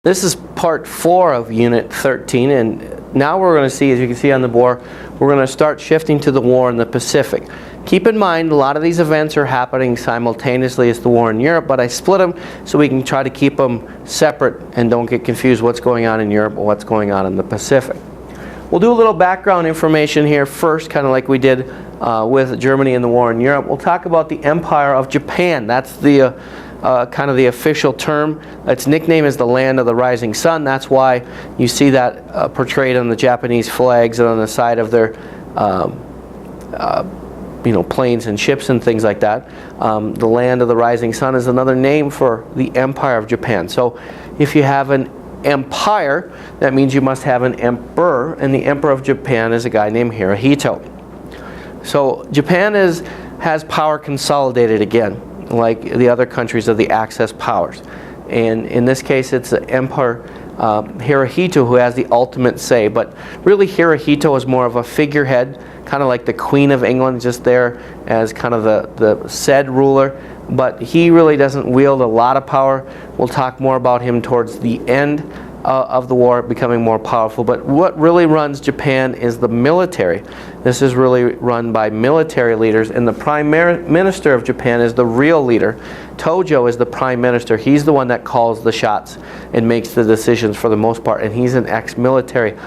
This is part 4 of Unit 13, and now we're going to see, as you can see on the board, we're going to start shifting to the war in the Pacific. Keep in mind, a lot of these events are happening simultaneously as the war in Europe, but I split them so we can try to keep them separate and don't get confused what's going on in Europe or what's going on in the Pacific. We'll do a little background information here first, kind of like we did with Germany and the war in Europe. We'll talk about the Empire of Japan. That's the kind of the official term. Its nickname is the Land of the Rising Sun. That's why you see that portrayed on the Japanese flags and on the side of their planes and ships and things like that. The Land of the Rising Sun is another name for the Empire of Japan. So if you have an empire, that means you must have an emperor, and the Emperor of Japan is a guy named Hirohito. So Japan has power consolidated again, like the other countries of the Axis powers. And in this case, it's the Emperor Hirohito who has the ultimate say. But really, Hirohito is more of a figurehead, kind of like the Queen of England, just there as kind of the said ruler. But he really doesn't wield a lot of power. We'll talk more about him towards the end of the war, becoming more powerful. But what really runs Japan is the military. This is really run by military leaders, and the Prime Minister of Japan is the real leader. Tojo is the Prime Minister. He's the one that calls the shots and makes the decisions for the most part, and he's an ex-military.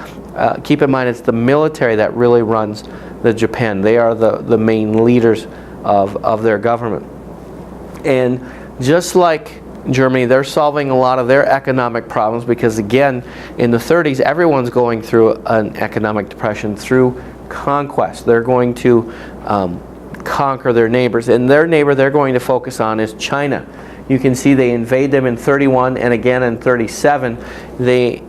Keep in mind, it's the military that really runs the Japan. They are the main leaders of their government. And just like Germany, they're solving a lot of their economic problems because, again, in the 30s, everyone's going through an economic depression through conquest. They're going to conquer their neighbors, and their neighbor they're going to focus on is China. You can see they invade them in 31 and again in 37. They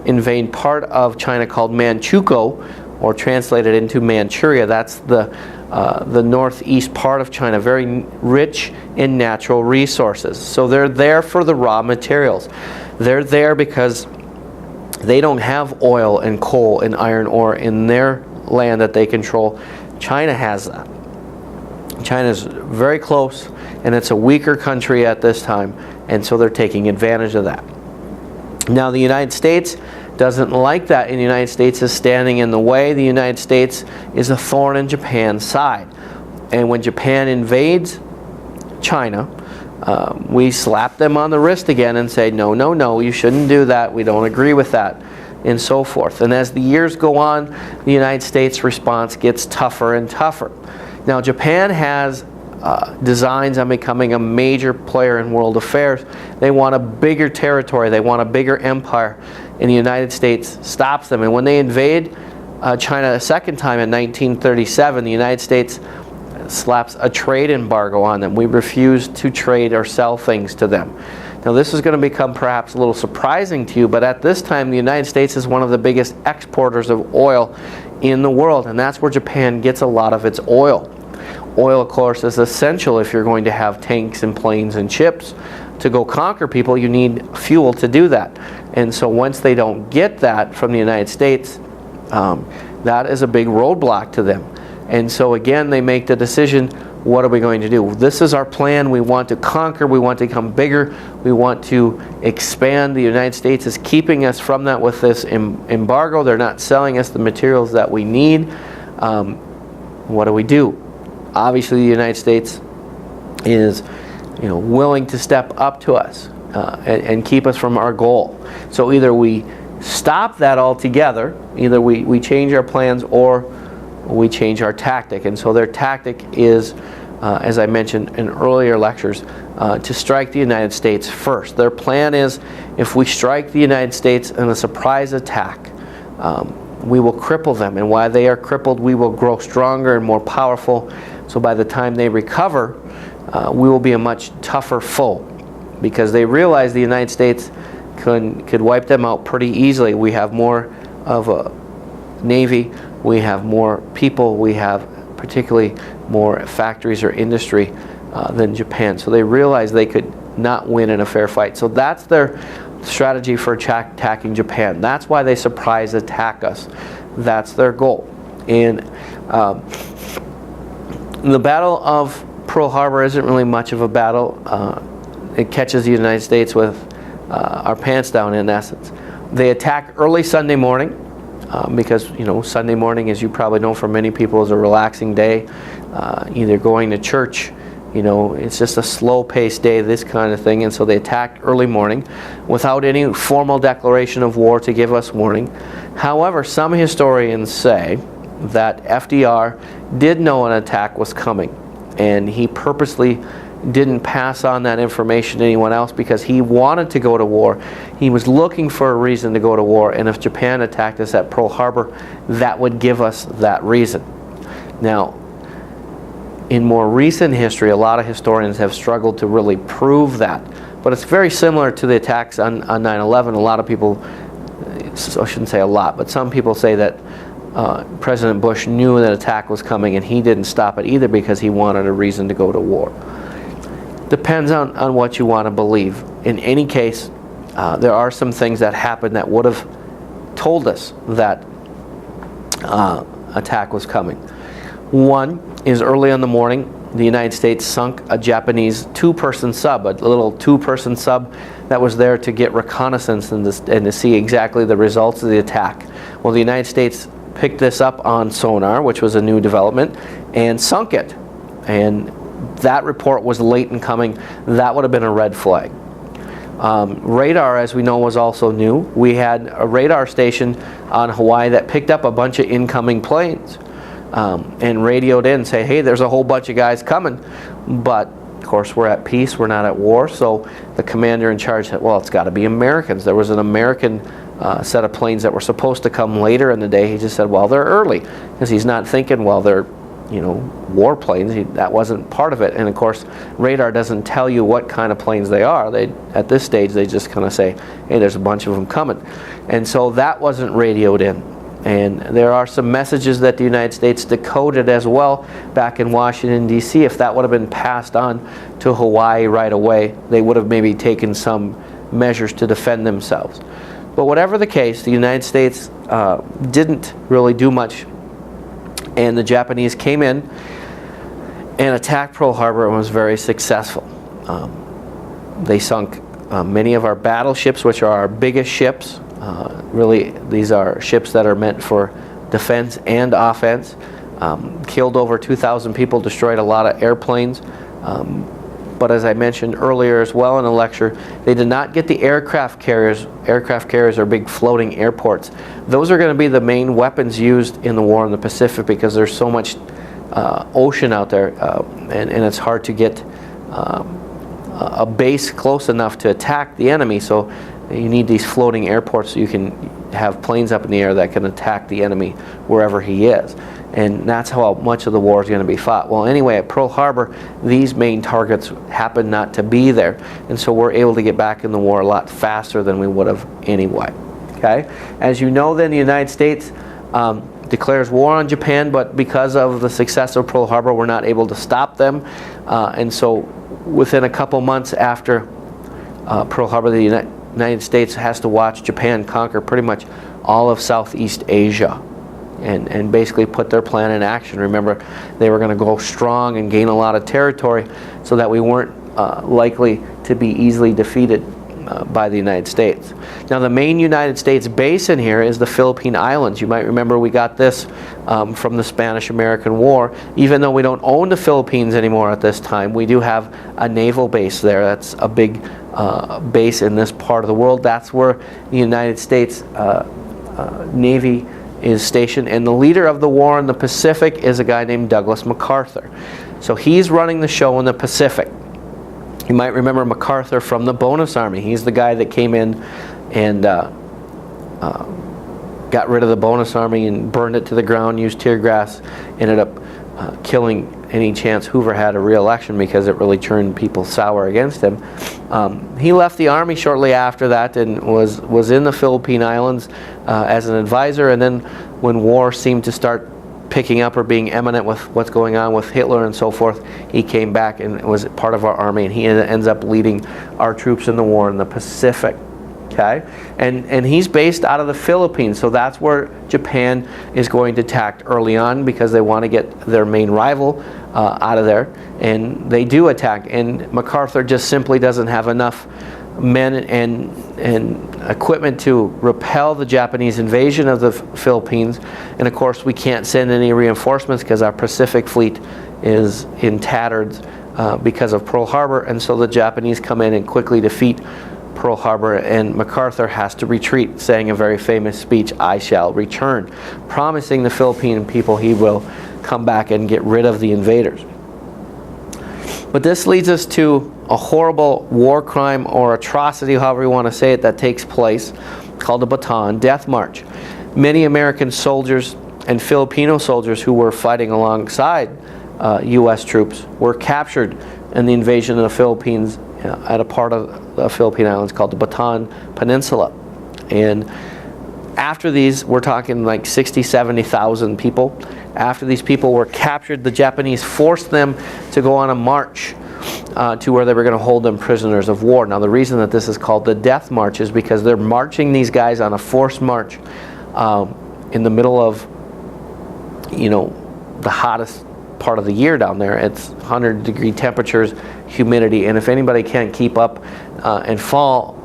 invade part of China called Manchukuo, or translated into Manchuria. That's the northeast part of China, very rich in natural resources. So they're there for the raw materials. They're there because they don't have oil and coal and iron ore in their land that they control. China has that. China's very close, and it's a weaker country at this time, and so they're taking advantage of that. Now the United States doesn't like that, and the United States is standing in the way. The United States is a thorn in Japan's side. And when Japan invades China, we slap them on the wrist again and say, no, no, no, you shouldn't do that. We don't agree with that, and so forth. And as the years go on, the United States response gets tougher and tougher. Now Japan has designs on becoming a major player in world affairs. They want a bigger territory. They want a bigger empire. And the United States stops them. And when they invade China a second time in 1937, the United States slaps a trade embargo on them. We refuse to trade or sell things to them. Now this is going to become perhaps a little surprising to you, but at this time the United States is one of the biggest exporters of oil in the world, and that's where Japan gets a lot of its oil. Oil, of course, is essential if you're going to have tanks and planes and ships. To go conquer people, you need fuel to do that. And so once they don't get that from the United States, that is a big roadblock to them. And so again, they make the decision, what are we going to do? This is our plan. We want to conquer. We want to become bigger. We want to expand. The United States is keeping us from that with this embargo. They're not selling us the materials that we need. What do? Obviously, the United States is willing to step up to us and keep us from our goal. So either we stop that altogether, either we change our plans, or we change our tactic. And so their tactic is, as I mentioned in earlier lectures, to strike the United States first. Their plan is, if we strike the United States in a surprise attack, we will cripple them. And while they are crippled, we will grow stronger and more powerful. So by the time they recover, we will be a much tougher foe, because they realize the United States could wipe them out pretty easily. We have more of a navy, we have more people, we have particularly more factories or industry than Japan. So they realize they could not win in a fair fight. So that's their strategy for attacking Japan. That's why they surprise attack us. That's their goal. And the Battle of Pearl Harbor isn't really much of a battle. It catches the United States with our pants down in essence. They attack early Sunday morning because Sunday morning, as you probably know, for many people is a relaxing day, either going to church. It's just a slow-paced day, this kind of thing, and so they attacked early morning without any formal declaration of war to give us warning. However, some historians say that FDR did know an attack was coming, and he purposely didn't pass on that information to anyone else because he wanted to go to war. He was looking for a reason to go to war, and if Japan attacked us at Pearl Harbor, that would give us that reason. Now, in more recent history, a lot of historians have struggled to really prove that. But it's very similar to the attacks on 9/11. A lot of people, so I shouldn't say a lot, but some people say that President Bush knew that attack was coming and he didn't stop it either because he wanted a reason to go to war. Depends on what you want to believe. In any case, there are some things that happened that would have told us that attack was coming. One is early in the morning, the United States sunk a Japanese two-person sub, a little two-person sub that was there to get reconnaissance and to see exactly the results of the attack. Well, the United States picked this up on sonar, which was a new development, and sunk it. And that report was late in coming. That would have been a red flag. Radar, as we know, was also new. We had a radar station on Hawaii that picked up a bunch of incoming planes. And radioed in and say, hey, there's a whole bunch of guys coming. But, of course, we're at peace, we're not at war, so the commander in charge said, well, it's got to be Americans. There was an American set of planes that were supposed to come later in the day. He just said, well, they're early, because he's not thinking, well, they're, war planes. That wasn't part of it. And, of course, radar doesn't tell you what kind of planes they are. At this stage, they just kind of say, hey, there's a bunch of them coming. And so that wasn't radioed in. And there are some messages that the United States decoded as well back in Washington, D.C. If that would have been passed on to Hawaii right away, they would have maybe taken some measures to defend themselves. But whatever the case, the United States didn't really do much. And the Japanese came in and attacked Pearl Harbor and was very successful. They sunk many of our battleships, which are our biggest ships. Really, these are ships that are meant for defense and offense. Killed over 2,000 people, destroyed a lot of airplanes. But as I mentioned earlier as well in a lecture, they did not get the aircraft carriers. Aircraft carriers are big floating airports. Those are going to be the main weapons used in the war in the Pacific because there's so much ocean out there, and it's hard to get a base close enough to attack the enemy. So you need these floating airports so you can have planes up in the air that can attack the enemy wherever he is. And that's how much of the war is going to be fought. Well, anyway, at Pearl Harbor, these main targets happen not to be there. And so we're able to get back in the war a lot faster than we would have anyway. Okay? As you know, then the United States declares war on Japan, but because of the success of Pearl Harbor, we're not able to stop them. And so within a couple months after Pearl Harbor, the United States has to watch Japan conquer pretty much all of Southeast Asia and basically put their plan in action. Remember, they were going to go strong and gain a lot of territory so that we weren't likely to be easily defeated by the United States. Now, the main United States base in here is the Philippine Islands. You might remember we got this from the Spanish-American War. Even though we don't own the Philippines anymore at this time, we do have a naval base there. That's a big base in this part of the world. That's where the United States Navy is stationed. And the leader of the war in the Pacific is a guy named Douglas MacArthur. So he's running the show in the Pacific. You might remember MacArthur from the Bonus Army. He's the guy that came in and got rid of the Bonus Army and burned it to the ground, used tear gas, ended up killing any chance Hoover had a re-election because it really turned people sour against him. He left the Army shortly after that and was in the Philippine Islands as an advisor, and then when war seemed to start picking up or being imminent with what's going on with Hitler and so forth, he came back and was part of our army, and he ends up leading our troops in the war in the Pacific. Okay, and he's based out of the Philippines, so that's where Japan is going to attack early on because they want to get their main rival out of there, and they do attack. And MacArthur just simply doesn't have enough men and equipment to repel the Japanese invasion of the Philippines. And of course, we can't send any reinforcements because our Pacific fleet is in tatters because of Pearl Harbor. And so the Japanese come in and quickly defeat Pearl Harbor, and MacArthur has to retreat, saying a very famous speech, "I shall return," promising the Philippine people he will come back and get rid of the invaders. But this leads us to a horrible war crime or atrocity, however you want to say it, that takes place, called the Bataan Death March. Many American soldiers and Filipino soldiers who were fighting alongside U.S. troops were captured in the invasion of the Philippines at a part of the Philippine Islands called the Bataan Peninsula. And after these, we're talking like 60, 70,000 people. After these people were captured, the Japanese forced them to go on a march to where they were going to hold them prisoners of war. Now, the reason that this is called the Death March is because they're marching these guys on a forced march in the middle of, the hottest part of the year down there. It's 100-degree temperatures, humidity, and if anybody can't keep up and fall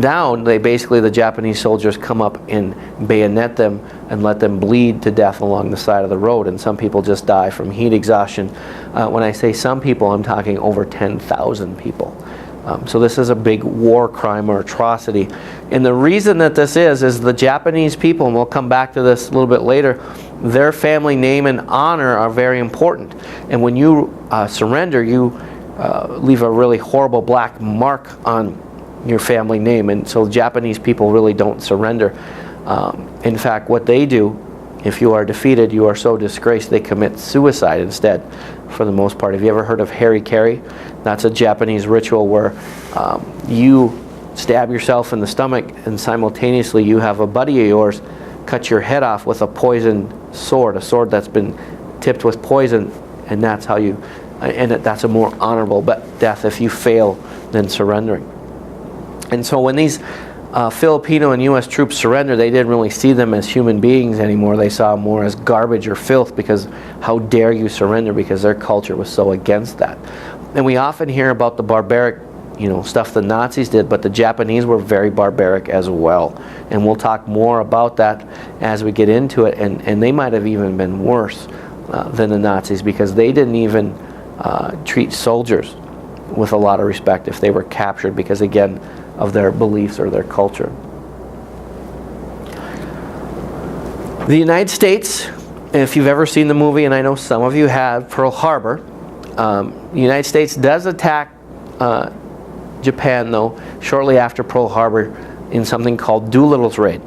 down, the Japanese soldiers come up and bayonet them and let them bleed to death along the side of the road, and some people just die from heat exhaustion. When I say some people, I'm talking over 10,000 people. So this is a big war crime or atrocity. And the reason that this is the Japanese people, and we'll come back to this a little bit later, their family name and honor are very important. And when you surrender, you leave a really horrible black mark on your family name. And so Japanese people really don't surrender. In fact, what they do, if you are defeated, you are so disgraced, they commit suicide instead, for the most part. Have you ever heard of harikari? That's a Japanese ritual where you stab yourself in the stomach and simultaneously you have a buddy of yours cut your head off with a poisoned sword, a sword that's been tipped with poison, and that's how you, that's a more honorable death if you fail than surrendering. And so when these Filipino and U.S. troops surrendered, they didn't really see them as human beings anymore. They saw them more as garbage or filth, because how dare you surrender, because their culture was so against that. And we often hear about the barbaric stuff the Nazis did, but the Japanese were very barbaric as well. And we'll talk more about that as we get into it. And they might have even been worse than the Nazis, because they didn't even treat soldiers with a lot of respect if they were captured, because again, of their beliefs or their culture. The United States, if you've ever seen the movie, and I know some of you have, Pearl Harbor, the United States does attack Japan, though, shortly after Pearl Harbor in something called Doolittle's Raid.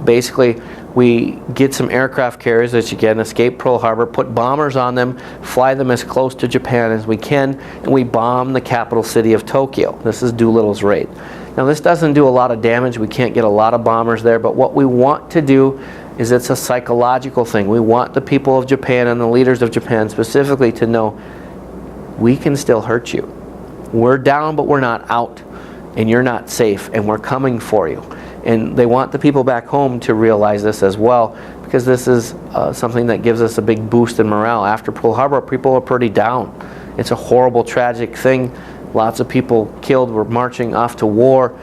Basically, we get some aircraft carriers that again escape Pearl Harbor, put bombers on them, fly them as close to Japan as we can, and we bomb the capital city of Tokyo. This is Doolittle's Raid. Now, this doesn't do a lot of damage. We can't get a lot of bombers there, but what we want to do is it's a psychological thing. We want the people of Japan and the leaders of Japan specifically to know we can still hurt you. We're down, but we're not out, and you're not safe, and we're coming for you. And they want the people back home to realize this as well, because this is something that gives us a big boost in morale. After Pearl Harbor, people are pretty down. It's a horrible, tragic thing. Lots of people killed. We're marching off to war,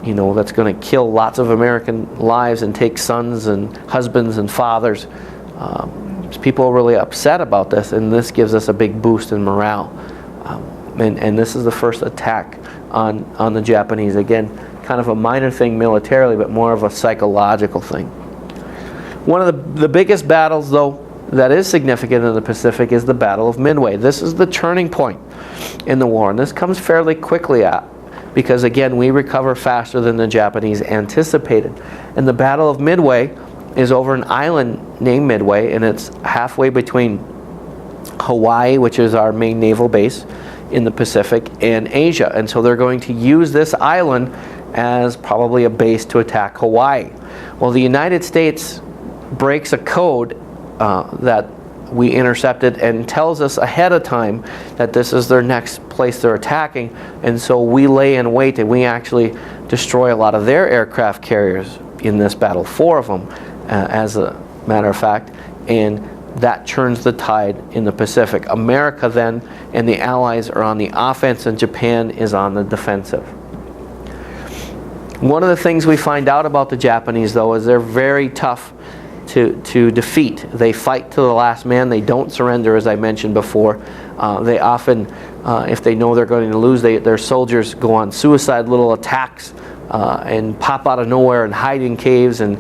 that's going to kill lots of American lives and take sons and husbands and fathers. People are really upset about this, and this gives us a big boost in morale. And this is the first attack on the Japanese. Again, kind of a minor thing militarily, but more of a psychological thing. One of the biggest battles, though, that is significant in the Pacific is the Battle of Midway. This is the turning point in the war, and this comes fairly quickly because, again, we recover faster than the Japanese anticipated. And the Battle of Midway is over an island named Midway, and it's halfway between Hawaii, which is our main naval base in the Pacific, and Asia. And so they're going to use this island as probably a base to attack Hawaii. Well, the United States breaks a code that we intercepted and tells us ahead of time that this is their next place they're attacking, and so we lay in wait, and we actually destroy a lot of their aircraft carriers in this battle, 4 of them as a matter of fact, and that turns the tide in the Pacific. America then and the Allies are on the offense, and Japan is on the defensive. One of the things we find out about the Japanese, though, is they're very tough to defeat. They fight to the last man. They don't surrender, as I mentioned before. They often, if they know they're going to lose, their soldiers go on suicide little attacks and pop out of nowhere and hide in caves and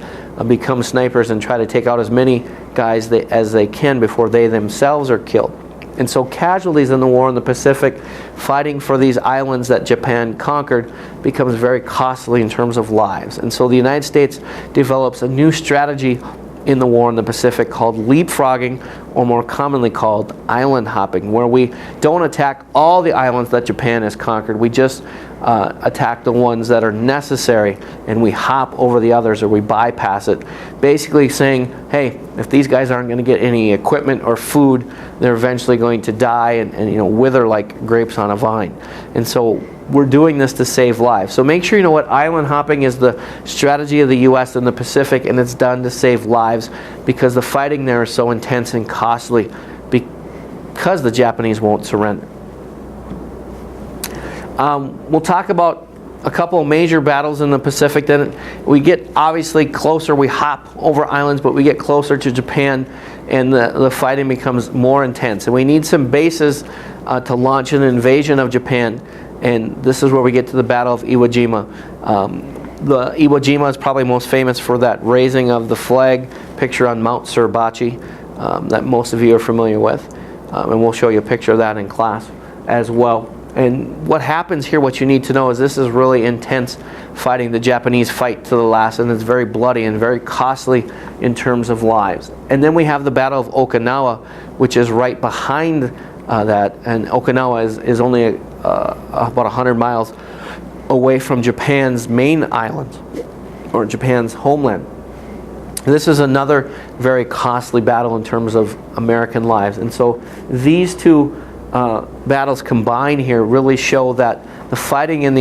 become snipers and try to take out as many guys as they can before they themselves are killed. And so casualties in the war in the Pacific, fighting for these islands that Japan conquered, becomes very costly in terms of lives. And so the United States develops a new strategy in the war in the Pacific called leapfrogging, or more commonly called island hopping, where we don't attack all the islands that Japan has conquered. We just attack the ones that are necessary, and we hop over the others, or we bypass it, basically saying, hey, if these guys aren't going to get any equipment or food, they're eventually going to die and wither like grapes on a vine. And so we're doing this to save lives. So make sure you know what island hopping is, the strategy of the U.S. in the Pacific, and it's done to save lives because the fighting there is so intense and costly because the Japanese won't surrender. We'll talk about a couple of major battles in the Pacific. Then we get obviously closer. We hop over islands, but we get closer to Japan, and the fighting becomes more intense. And we need some bases to launch an invasion of Japan. And this is where we get to the Battle of Iwo Jima. The Iwo Jima is probably most famous for that raising of the flag picture on Mount Suribachi that most of you are familiar with. And we'll show you a picture of that in class as well. And what happens here, what you need to know, is this is really intense fighting. The Japanese fight to the last, and it's very bloody and very costly in terms of lives. And then we have the Battle of Okinawa, which is right behind that. And Okinawa is only about 100 miles away from Japan's main island, or Japan's homeland. This is another very costly battle in terms of American lives. And so these two battles combined here really show that the fighting in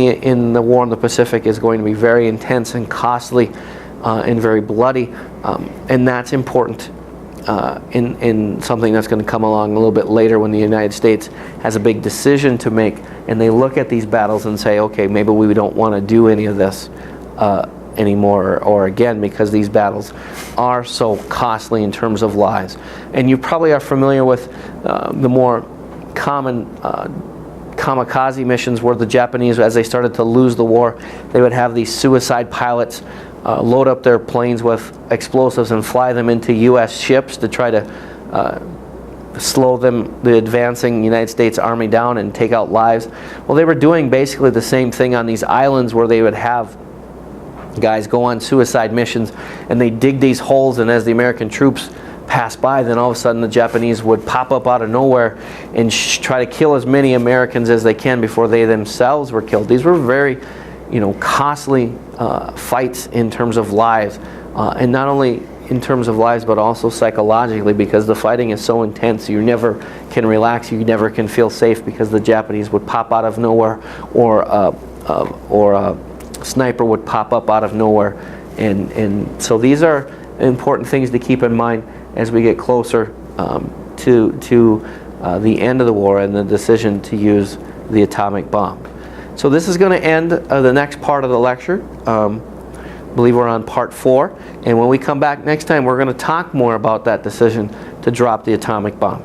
the war in the Pacific is going to be very intense and costly and very bloody, and that's important in something that's going to come along a little bit later when the United States has a big decision to make, and they look at these battles and say, okay, maybe we don't want to do any of this anymore or again, because these battles are so costly in terms of lives. And you probably are familiar with the more common kamikaze missions, where the Japanese, as they started to lose the war, they would have these suicide pilots load up their planes with explosives and fly them into U.S. ships to try to slow the advancing United States Army down and take out lives. Well, they were doing basically the same thing on these islands, where they would have guys go on suicide missions, and they dig these holes, and as the American troops pass by, then all of a sudden the Japanese would pop up out of nowhere and try to kill as many Americans as they can before they themselves were killed. These were very, costly fights in terms of lives, and not only in terms of lives, but also psychologically, because the fighting is so intense. You never can relax. You never can feel safe, because the Japanese would pop out of nowhere, or a sniper would pop up out of nowhere, and so these are important things to keep in mind as we get closer to the end of the war and the decision to use the atomic bomb. So this is going to end the next part of the lecture. I believe we're on part 4, and when we come back next time, we're going to talk more about that decision to drop the atomic bomb.